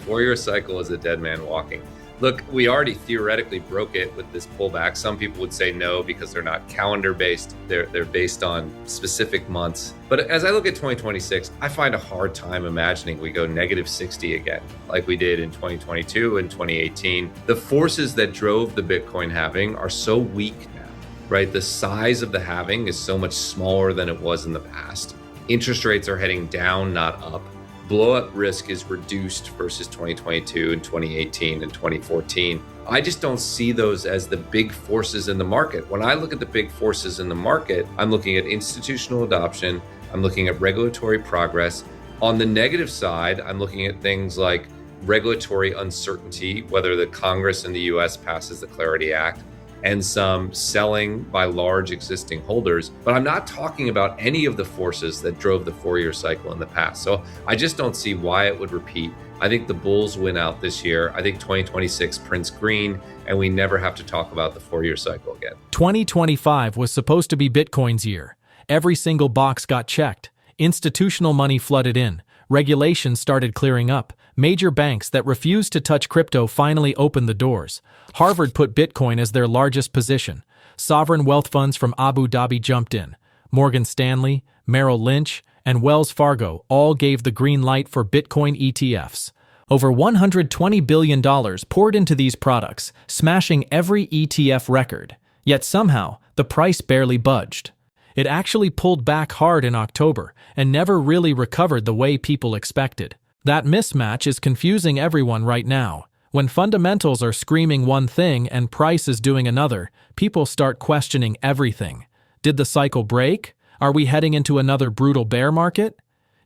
4-year cycle is a dead man walking. Look, we already theoretically broke it with this pullback. Some people would say no because they're not calendar based. They're based on specific months. But as I look at 2026, I find a hard time imagining we go negative 60 again, like we did in 2022 and 2018. The forces that drove the Bitcoin halving are so weak now, right? The size of the halving is so much smaller than it was in the past. Interest rates are heading down, not up. Blow-up risk is reduced versus 2022 and 2018 and 2014. I just don't see those as the big forces in the market. When I look at the big forces in the market, I'm looking at institutional adoption, I'm looking at regulatory progress. On the negative side, I'm looking at things like regulatory uncertainty, whether the Congress in the US passes the Clarity Act, and some selling by large existing holders. But I'm not talking about any of the forces that drove the 4-year cycle in the past. So I just don't see why it would repeat. I think the bulls win out this year. I think 2026 prints green, and we never have to talk about the 4-year cycle again. 2025 was supposed to be Bitcoin's year. Every single box got checked. Institutional money flooded in. Regulations started clearing up. Major banks that refused to touch crypto finally opened the doors. Harvard put Bitcoin as their largest position. Sovereign wealth funds from Abu Dhabi jumped in. Morgan Stanley, Merrill Lynch, and Wells Fargo all gave the green light for Bitcoin ETFs. Over $120 billion poured into these products, smashing every ETF record. Yet somehow, the price barely budged. It actually pulled back hard in October and never really recovered the way people expected. That mismatch is confusing everyone right now. When fundamentals are screaming one thing and price is doing another, people start questioning everything. Did the cycle break? Are we heading into another brutal bear market?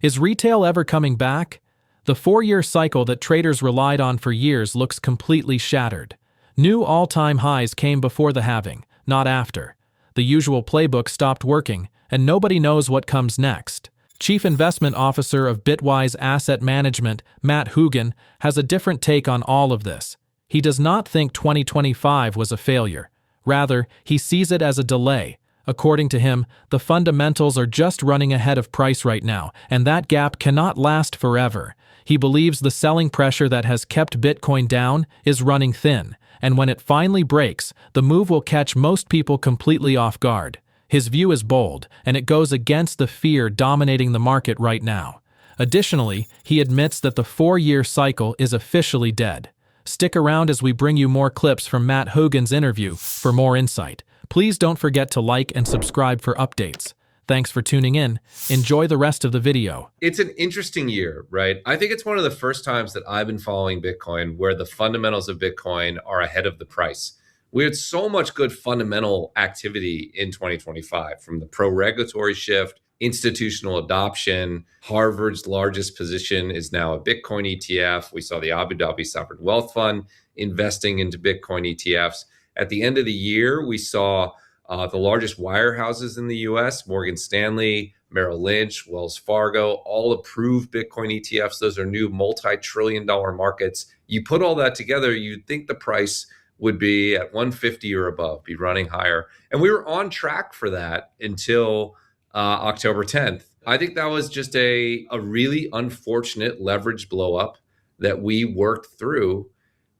Is retail ever coming back? The 4-year cycle that traders relied on for years looks completely shattered. New all-time highs came before the halving, not after. The usual playbook stopped working, and nobody knows what comes next. Chief Investment Officer of Bitwise Asset Management, Matt Hougan, has a different take on all of this. He does not think 2025 was a failure. Rather, he sees it as a delay. According to him, the fundamentals are just running ahead of price right now, and that gap cannot last forever. He believes the selling pressure that has kept Bitcoin down is running thin, and when it finally breaks, the move will catch most people completely off guard. His view is bold, and it goes against the fear dominating the market right now. Additionally, he admits that the 4-year cycle is officially dead. Stick around as we bring you more clips from Matt Hougan's interview for more insight. Please don't forget to like and subscribe for updates. Thanks for tuning in. Enjoy the rest of the video. It's an interesting year, right? I think it's one of the first times that I've been following Bitcoin where the fundamentals of Bitcoin are ahead of the price. We had so much good fundamental activity in 2025, from the pro-regulatory shift, institutional adoption. Harvard's largest position is now a Bitcoin ETF. We saw the Abu Dhabi Sovereign Wealth Fund investing into Bitcoin ETFs. At the end of the year, we saw the largest wirehouses in the US, Morgan Stanley, Merrill Lynch, Wells Fargo, all approve Bitcoin ETFs. Those are new multi-trillion-dollar markets. You put all that together, you'd think the price would be at 150 or above, be running higher. And we were on track for that until October 10th. I think that was just a really unfortunate leverage blow up that we worked through.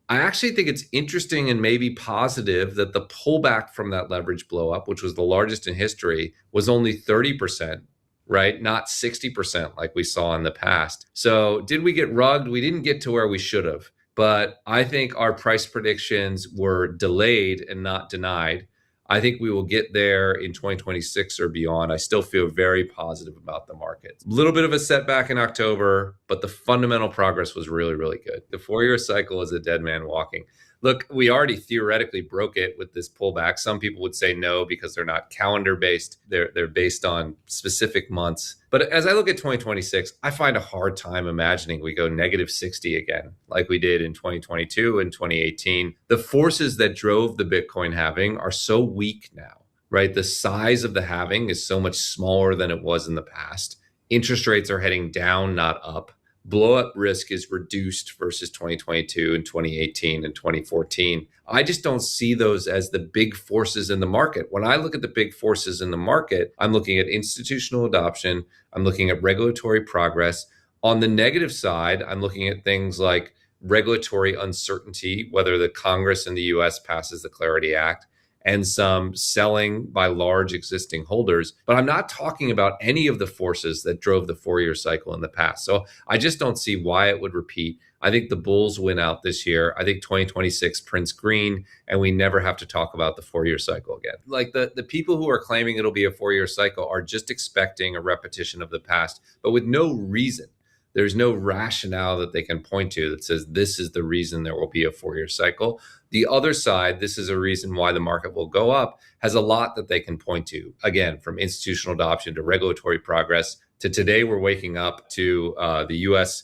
I actually think it's interesting and maybe positive that the pullback from that leverage blow up, which was the largest in history, was only 30%, right? Not 60% like we saw in the past. So did we get rugged? We didn't get to where we should have. But I think our price predictions were delayed and not denied. I think we will get there in 2026 or beyond. I still feel very positive about the market. A little bit of a setback in October, but the fundamental progress was really, really good. The 4-year cycle is a dead man walking. Look, we already theoretically broke it with this pullback. Some people would say no because they're not calendar based. They're based on specific months. But as I look at 2026, I find a hard time imagining we go negative 60 again, like we did in 2022 and 2018. The forces that drove the Bitcoin halving are so weak now, right? The size of the halving is so much smaller than it was in the past. Interest rates are heading down, not up. Blow-up risk is reduced versus 2022 and 2018 and 2014. I just don't see those as the big forces in the market. When I look at the big forces in the market, I'm looking at institutional adoption. I'm looking at regulatory progress. On the negative side, I'm looking at things like regulatory uncertainty, whether the Congress in the US passes the Clarity Act, and some selling by large existing holders. But I'm not talking about any of the forces that drove the 4-year cycle in the past. So I just don't see why it would repeat. I think the bulls win out this year. I think 2026 prints green, and we never have to talk about the 4-year cycle again. Like the people who are claiming it'll be a 4-year cycle are just expecting a repetition of the past, but with no reason. There's no rationale that they can point to that says this is the reason there will be a 4-year cycle. The other side, this is a reason why the market will go up, has a lot that they can point to. Again, from institutional adoption to regulatory progress to today, we're waking up to the U.S.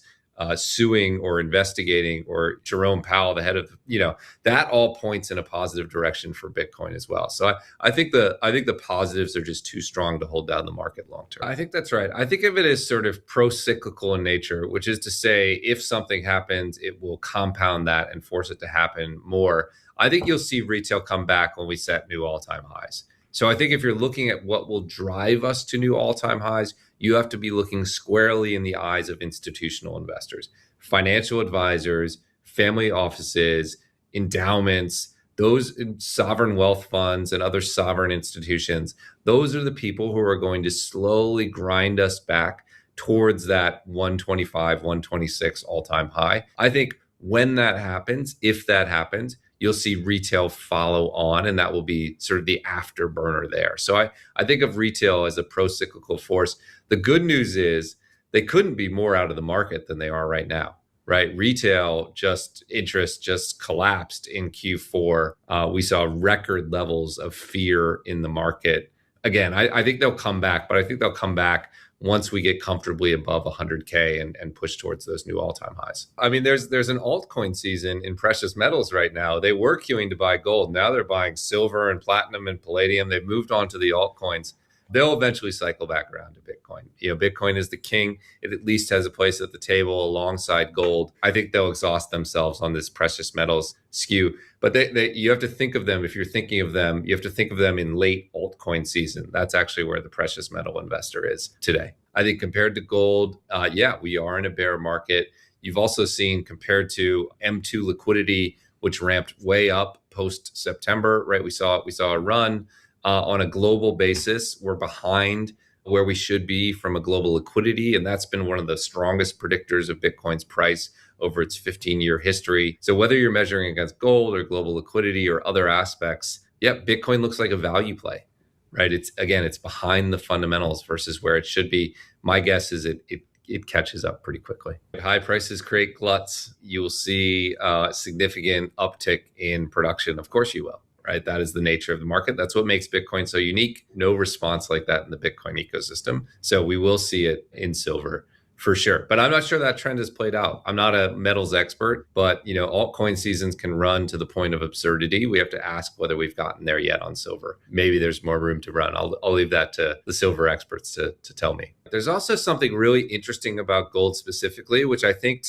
Suing or investigating, or Jerome Powell, the head of, that all points in a positive direction for Bitcoin as well. So I think the positives are just too strong to hold down the market long term. I think that's right. I think of it as sort of pro-cyclical in nature, which is to say, if something happens, it will compound that and force it to happen more. I think you'll see retail come back when we set new all-time highs. So I think if you're looking at what will drive us to new all-time highs, you have to be looking squarely in the eyes of institutional investors, financial advisors, family offices, endowments, those sovereign wealth funds and other sovereign institutions. Those are the people who are going to slowly grind us back towards that 125, 126 all-time high. I think when that happens, if that happens, you'll see retail follow on, and that will be sort of the afterburner there. So I think of retail as a pro-cyclical force. The good news is they couldn't be more out of the market than they are right now, right? Retail interest just collapsed in Q4. We saw record levels of fear in the market. Again, I think they'll come back, but I think they'll come back once we get comfortably above 100K and push towards those new all-time highs. I mean, there's an altcoin season in precious metals right now. They were queuing to buy gold. Now they're buying silver and platinum and palladium. They've moved on to the altcoins. They'll eventually cycle back around to Bitcoin. Bitcoin is the king. It at least has a place at the table alongside gold. I think they'll exhaust themselves on this precious metals skew. But you have to think of them, if you're thinking of them, you have to think of them in late altcoin season. That's actually where the precious metal investor is today. I think compared to gold, we are in a bear market. You've also seen, compared to M2 liquidity, which ramped way up post-September, right? We saw a run. On a global basis, we're behind where we should be from a global liquidity. And that's been one of the strongest predictors of Bitcoin's price over its 15-year history. So whether you're measuring against gold or global liquidity or other aspects, Bitcoin looks like a value play, right? It's behind the fundamentals versus where it should be. My guess is it catches up pretty quickly. High prices create gluts. You will see a significant uptick in production. Of course you will. Right? That is the nature of the market. That's what makes Bitcoin so unique. No response like that in the Bitcoin ecosystem. So we will see it in silver for sure. But I'm not sure that trend has played out. I'm not a metals expert, but altcoin seasons can run to the point of absurdity. We have to ask whether we've gotten there yet on silver. Maybe there's more room to run. I'll leave that to the silver experts to tell me. There's also something really interesting about gold specifically, which I think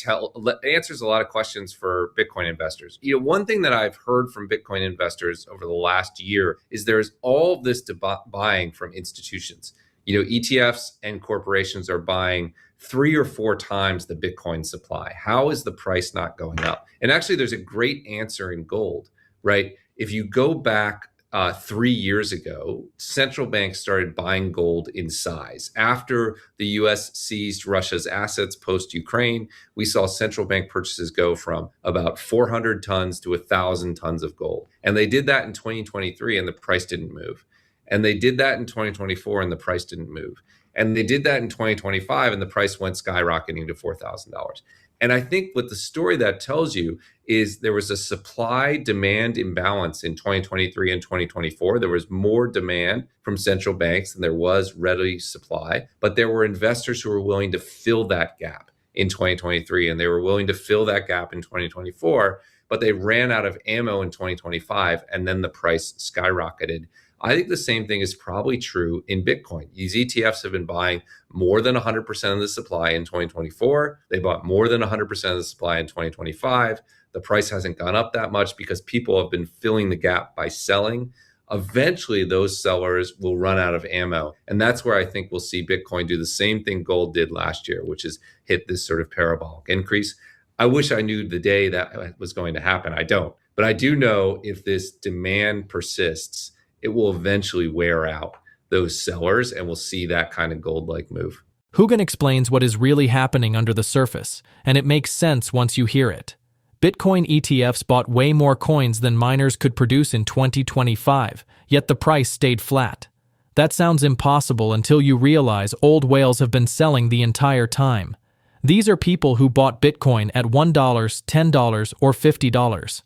answers a lot of questions for Bitcoin investors. One thing that I've heard from Bitcoin investors over the last year is there's all this buying from institutions. ETFs and corporations are buying 3 or 4 times the Bitcoin supply. How is the price not going up? And actually, there's a great answer in gold, right? If you go back 3 years ago, central banks started buying gold in size. After the US seized Russia's assets post-Ukraine, we saw central bank purchases go from about 400 tons to 1,000 tons of gold. And they did that in 2023 and the price didn't move. And they did that in 2024 and the price didn't move. And they did that in 2025 and the price went skyrocketing to $4,000. And I think what the story that tells you is there was a supply-demand imbalance in 2023 and 2024. There was more demand from central banks than there was ready supply, but there were investors who were willing to fill that gap in 2023, and they were willing to fill that gap in 2024, but they ran out of ammo in 2025, and then the price skyrocketed. I think the same thing is probably true in Bitcoin. These ETFs have been buying more than 100% of the supply in 2024. They bought more than 100% of the supply in 2025. The price hasn't gone up that much because people have been filling the gap by selling. Eventually, those sellers will run out of ammo. And that's where I think we'll see Bitcoin do the same thing gold did last year, which is hit this sort of parabolic increase. I wish I knew the day that was going to happen. I don't. But I do know if this demand persists, it will eventually wear out those sellers and we'll see that kind of gold-like move. Hougan explains what is really happening under the surface, and it makes sense once you hear it. Bitcoin ETFs bought way more coins than miners could produce in 2025, yet the price stayed flat. That sounds impossible until you realize old whales have been selling the entire time. These are people who bought Bitcoin at $1, $10, or $50.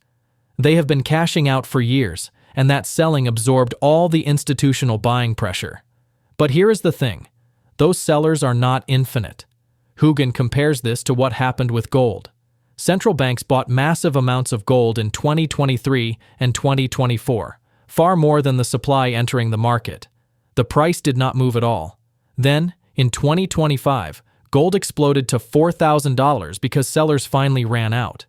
They have been cashing out for years, and that selling absorbed all the institutional buying pressure. But here is the thing. Those sellers are not infinite. Hougan compares this to what happened with gold. Central banks bought massive amounts of gold in 2023 and 2024, far more than the supply entering the market. The price did not move at all. Then, in 2025, gold exploded to $4,000 because sellers finally ran out.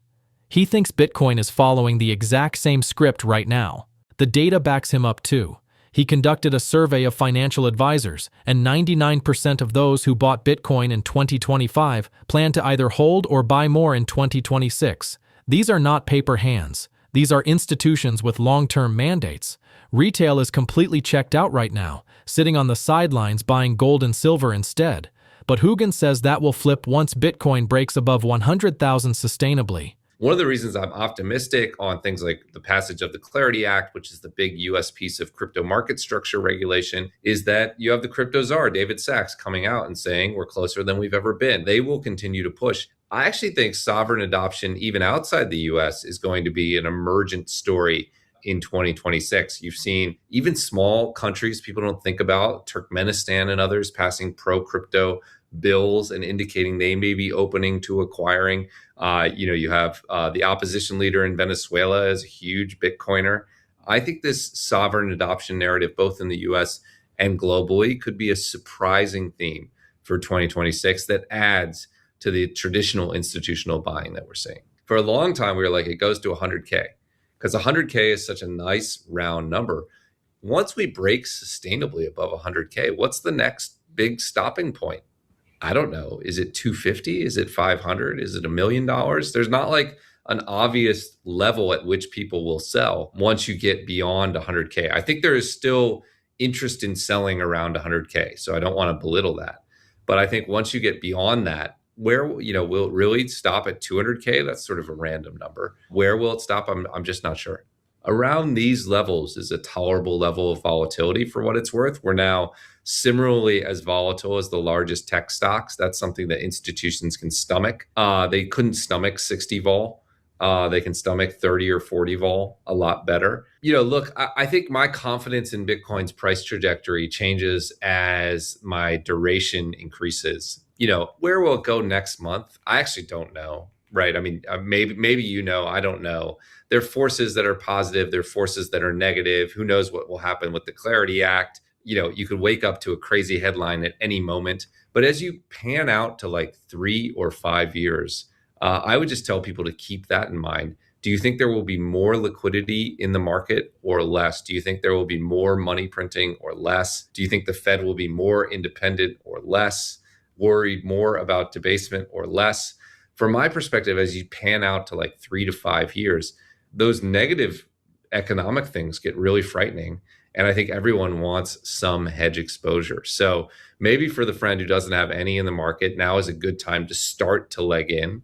He thinks Bitcoin is following the exact same script right now. The data backs him up too. He conducted a survey of financial advisors, and 99% of those who bought Bitcoin in 2025 plan to either hold or buy more in 2026. These are not paper hands. These are institutions with long-term mandates. Retail is completely checked out right now, sitting on the sidelines buying gold and silver instead. But Hougan says that will flip once Bitcoin breaks above 100,000 sustainably. One of the reasons I'm optimistic on things like the passage of the Clarity Act, which is the big US piece of crypto market structure regulation, is that you have the crypto czar, David Sachs, coming out and saying we're closer than we've ever been. They will continue to push. I actually think sovereign adoption, even outside the US, is going to be an emergent story in 2026. You've seen even small countries people don't think about, Turkmenistan and others, passing pro-crypto bills and indicating they may be opening to acquiring. You have the opposition leader in Venezuela as a huge Bitcoiner. I think this sovereign adoption narrative, both in the US and globally, could be a surprising theme for 2026 that adds to the traditional institutional buying that we're seeing. For a long time, we were like, it goes to 100K because 100K is such a nice round number. Once we break sustainably above 100K, what's the next big stopping point? I don't know. Is it 250? Is it 500? Is it $1 million? There's not like an obvious level at which people will sell once you get beyond 100K. I think there is still interest in selling around 100K. So I don't want to belittle that. But I think once you get beyond that, where, will it really stop at 200K? That's sort of a random number. Where will it stop? I'm just not sure. Around these levels is a tolerable level of volatility for what it's worth. We're now similarly as volatile as the largest tech stocks. That's something that institutions can stomach. They couldn't stomach 60 vol. They can stomach 30 or 40 vol a lot better. Look, I think my confidence in Bitcoin's price trajectory changes as my duration increases. Where will it go next month? I actually don't know. Right. I mean, maybe I don't know. There are forces that are positive. There are forces that are negative. Who knows what will happen with the Clarity Act? You could wake up to a crazy headline at any moment. But as you pan out to like 3 or 5 years, I would just tell people to keep that in mind. Do you think there will be more liquidity in the market or less? Do you think there will be more money printing or less? Do you think the Fed will be more independent or less? Worried more about debasement or less? From my perspective, as you pan out to like 3 to 5 years, those negative economic things get really frightening. And I think everyone wants some hedge exposure. So maybe for the friend who doesn't have any in the market, now is a good time to start to leg in.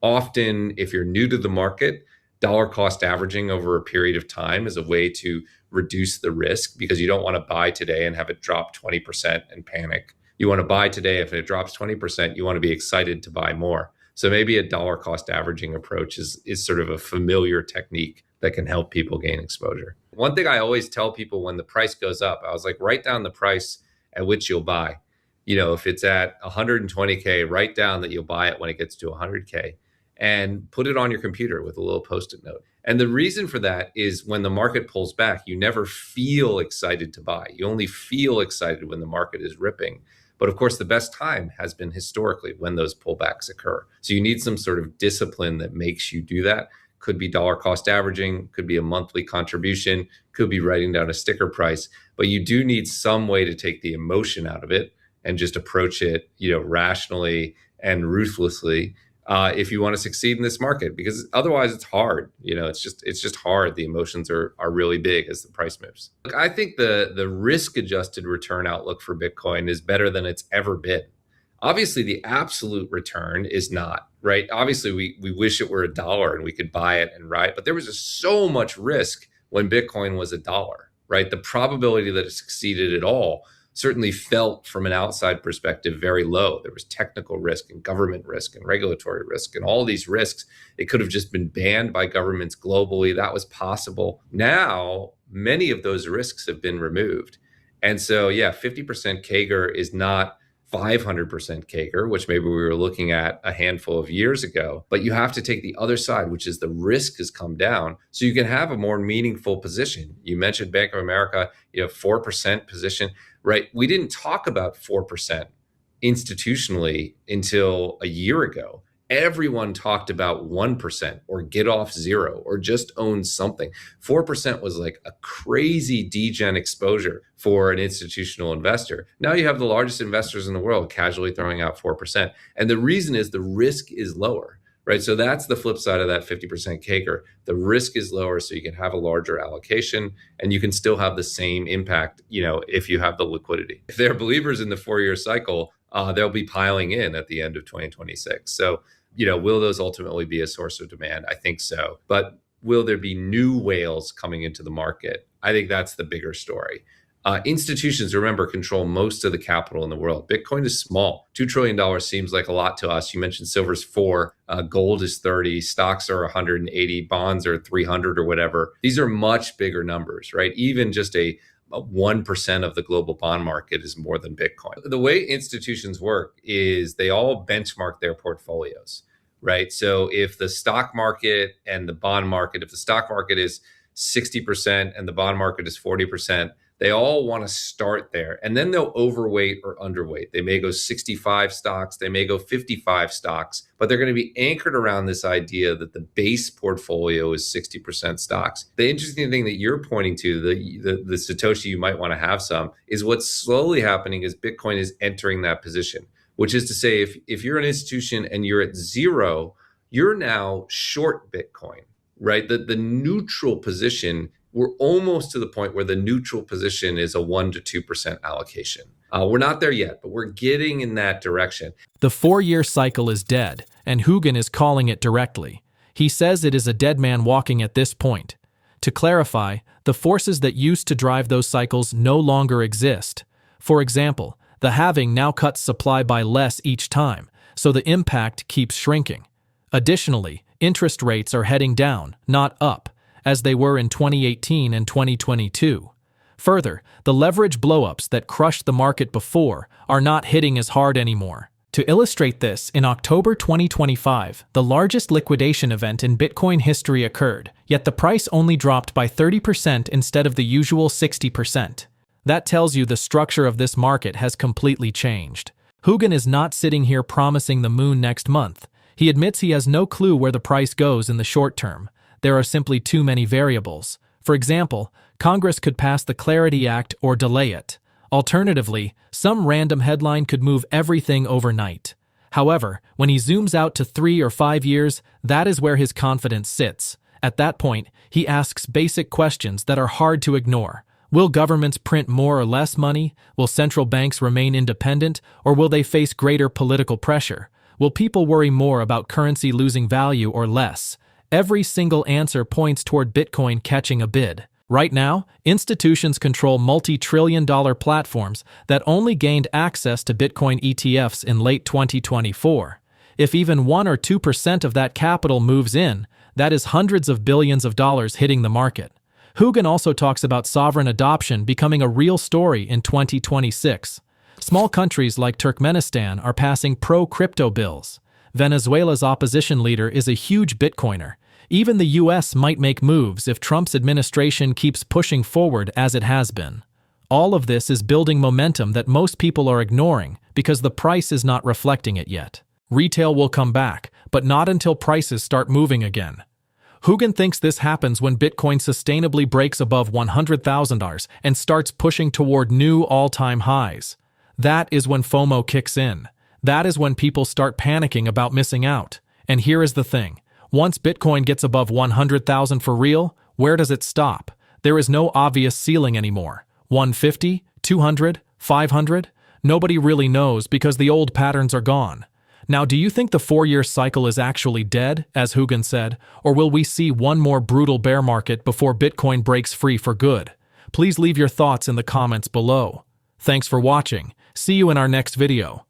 Often, if you're new to the market, dollar cost averaging over a period of time is a way to reduce the risk because you don't want to buy today and have it drop 20% and panic. You want to buy today. If it drops 20%, you want to be excited to buy more. So maybe a dollar cost averaging approach is sort of a familiar technique that can help people gain exposure. One thing I always tell people when the price goes up, I was like, write down the price at which you'll buy. If it's at 120K, write down that you'll buy it when it gets to 100K and put it on your computer with a little Post-it note. And the reason for that is when the market pulls back, you never feel excited to buy. You only feel excited when the market is ripping. But of course, the best time has been historically when those pullbacks occur. So you need some sort of discipline that makes you do that. Could be dollar cost averaging, could be a monthly contribution, could be writing down a sticker price. But you do need some way to take the emotion out of it and just approach it, rationally and ruthlessly. if you want to succeed in this market, because otherwise it's hard. It's just hard. The emotions are really big as the price moves. Look, I think the risk adjusted return outlook for Bitcoin is better than it's ever been. Obviously, the absolute return is not, right? Obviously, we wish it were $1 and we could buy it and ride, but there was just so much risk when Bitcoin was $1, right? The probability that it succeeded at all certainly felt from an outside perspective very low. There was technical risk and government risk and regulatory risk and all these risks. It could have just been banned by governments globally. That was possible. Now, many of those risks have been removed. And so, yeah, 50% CAGR is not 500% CAGR, which maybe we were looking at a handful of years ago. But you have to take the other side, which is the risk has come down so you can have a more meaningful position. You mentioned Bank of America, 4% position, right? We didn't talk about 4% institutionally until a year ago. Everyone talked about 1% or get off zero or just own something. 4% was like a crazy degen exposure for an institutional investor. Now you have the largest investors in the world casually throwing out 4%. And the reason is the risk is lower, right? So that's the flip side of that 50% CAGR. The risk is lower, so you can have a larger allocation and you can still have the same impact, if you have the liquidity. If they're believers in the 4-year cycle, they'll be piling in at the end of 2026. So, will those ultimately be a source of demand? I think so. But will there be new whales coming into the market? I think that's the bigger story. Institutions, remember, control most of the capital in the world. Bitcoin is small. $2 trillion seems like a lot to us. You mentioned silver's 4, gold is 30, stocks are 180, bonds are 300 or whatever. These are much bigger numbers, right? Even just a 1% of the global bond market is more than Bitcoin. The way institutions work is they all benchmark their portfolios, right? So if the stock market and the bond market, if the stock market is 60% and the bond market is 40%, they all want to start there. And then they'll overweight or underweight. They may go 65 stocks, they may go 55 stocks, but they're going to be anchored around this idea that the base portfolio is 60% stocks. The interesting thing that you're pointing to, the Satoshi you might want to have some, is what's slowly happening is Bitcoin is entering that position, which is to say, if you're an institution and you're at zero, you're now short Bitcoin, right? The neutral position, we're almost to the point where the neutral position is a 1 to 2% allocation. We're not there yet, but we're getting in that direction. The 4-year cycle is dead, and Hougan is calling it directly. He says it is a dead man walking at this point. To clarify, the forces that used to drive those cycles no longer exist. For example, the halving now cuts supply by less each time, so the impact keeps shrinking. Additionally, interest rates are heading down, not up, as they were in 2018 and 2022. Further, the leverage blowups that crushed the market before are not hitting as hard anymore. To illustrate this, in October 2025, the largest liquidation event in Bitcoin history occurred, yet the price only dropped by 30% instead of the usual 60%. That tells you the structure of this market has completely changed. Hougan is not sitting here promising the moon next month. He admits he has no clue where the price goes in the short term. There are simply too many variables. For example, Congress could pass the Clarity Act or delay it. Alternatively, some random headline could move everything overnight. However, when he zooms out to 3 or 5 years, that is where his confidence sits. At that point, he asks basic questions that are hard to ignore. Will governments print more or less money? Will central banks remain independent? Or will they face greater political pressure? Will people worry more about currency losing value or less? Every single answer points toward Bitcoin catching a bid. Right now, institutions control multi-trillion-dollar platforms that only gained access to Bitcoin ETFs in late 2024. If even 1 or 2% of that capital moves in, that is hundreds of billions of dollars hitting the market. Hougan also talks about sovereign adoption becoming a real story in 2026. Small countries like Turkmenistan are passing pro-crypto bills. Venezuela's opposition leader is a huge Bitcoiner. Even the US might make moves if Trump's administration keeps pushing forward as it has been. All of this is building momentum that most people are ignoring because the price is not reflecting it yet. Retail will come back, but not until prices start moving again. Hougan thinks this happens when Bitcoin sustainably breaks above $100,000 and starts pushing toward new all-time highs. That is when FOMO kicks in. That is when people start panicking about missing out. And here is the thing. Once Bitcoin gets above 100,000 for real, where does it stop? There is no obvious ceiling anymore. 150, 200, 500? Nobody really knows because the old patterns are gone. Now, do you think the 4-year cycle is actually dead, as Hougan said, or will we see one more brutal bear market before Bitcoin breaks free for good? Please leave your thoughts in the comments below. Thanks for watching. See you in our next video.